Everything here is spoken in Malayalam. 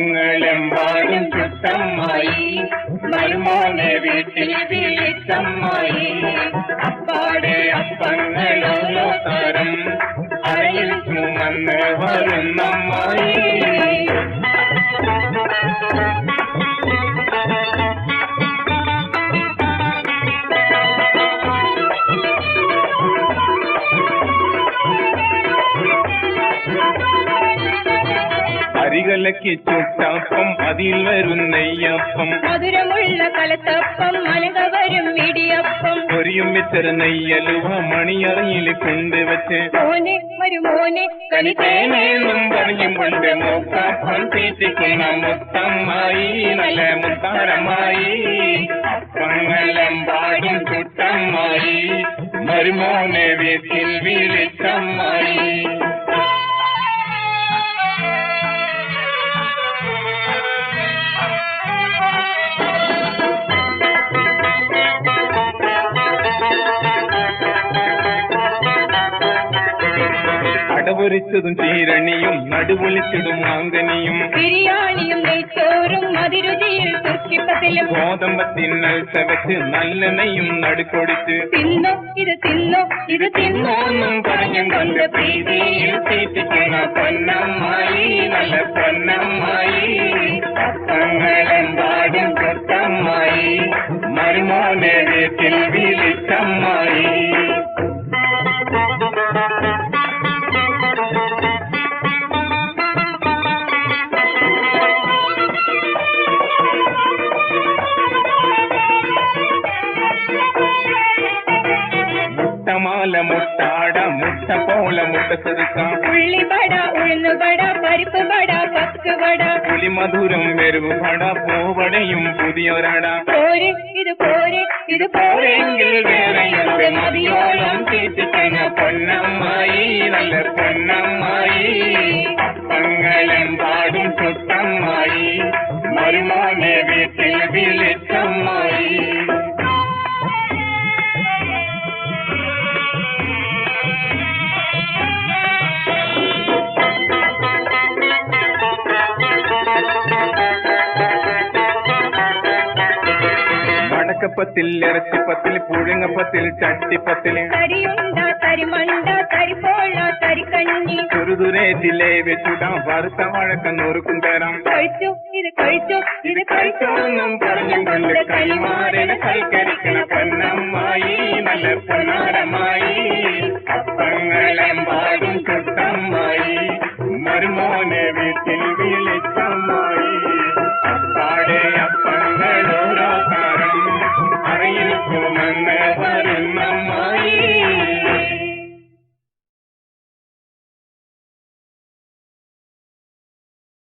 അപ്പങ്ങളെമ്പാടും ചുട്ടമ്മായി മരുമോനെ വീട്ടിൽ വിളിച്ചമ്മായി അപ്പാടെ അപ്പങ്ങളോരോ തരം അരയിൽ ചുമന്ന് വരുന്നമ്മായി അരികലയ്ക്ക് ചുട്ടപ്പം അതിൽ വരും നെയ്യപ്പം മധുരമുള്ള കലത്തപ്പം മനക വരും ഇടിയപ്പം പൊരിയും വെച്ചര നെയ്യലുവ മണിയറയിൽ കൊണ്ടുവച്ച് മോനെ വരുമോനെ കനിതേനെന്നും പറഞ്ഞും കൊണ്ട് മൂക്കപ്പം തീറ്റിക്കുന്ന മുത്തമ്മായി നല്ല മുത്താരമായി അപ്പങ്ങളെമ്പാടും ചുട്ടമ്മായി മരുമോനെ വീട്ടിൽ വിളിച്ചമ്മായി അടപൊരിച്ചതും ചീരണിയും നടുപൊളിച്ചതും മാങ്കനിയും ബിരിയാണിയും നെയ്ച്ചോറും മതിരുചിയിൽ തുർക്കിപ്പത്തിലും ഗോതമ്പത്തിന്നൽ ചവച്ച് നല്ല നെയ്യും നടുക്കൊടിച്ച് തിന്നോ ഇത് തിന്നോ ഇത് തിന്നോന്നും പറഞ്ഞും കൊണ്ട് പ്രീതിയിൽ തീറ്റിക്കുന്ന പൊന്നമ്മായി നല്ല പൊന്നമ്മായി അപ്പങ്ങളെമ്പാടും ചുട്ടമ്മായി മരുമോനെ വീട്ടിൽ വിളിച്ചമ്മായി മുട്ടമാല മുട്ടാട മുട്ട പോല മുട്ട ചെറുക്കാം ഉള്ളിവട ഉഴുന്നുവട പരിപ്പ് വട പക്ക് വട പുളിമധുരം വെരുവ് വട പൂവടയും പുതിയൊരട പോരെ ഇത് പോരെ ഇത് പോരെങ്കിൽ വേറെയുണ്ട് മതിയോളം തീറ്റിക്കുന്ന പൊന്നമ്മായി നല്ല പൊന്നമ്മായി അപ്പങ്ങളെമ്പാടും ചുട്ടമ്മായി മരുമോനെ വീട്ടിൽ വിളിച്ചമ്മായി വടക്കപ്പത്തിൽ ഇറച്ചിപ്പത്തിൽ പുഴുങ്ങപ്പത്തിൽ ചട്ടിപ്പത്തിൽ തരിയുണ്ട തരിമണ്ട തരിപ്പോള തരിക്കഞ്ഞി ചെറുതുരേറ്റിലെ വെച്ചുടാം വറുത്ത വഴക്ക നുറുക്കും തരാം കഴിച്ചു ഇത് കഴിച്ചു ഇത് കഴിച്ചോന്നും പറഞ്ഞും കൊണ്ട് കൈമാറിന് കൈക്കരിക്കണ പൊന്നമ്മായി നല്ല പൊന്നാരമായി അപ്പങ്ങളെമ്പാടും ചുട്ടമ്മായി മരുമോനെ വീട്ടിൽ വിളിച്ചമ്മായി അപ്പാടെ അപ്പങ്ങളോരോ തരം അറിയിൽ ചുമന്ന് വരുന്നമ്മ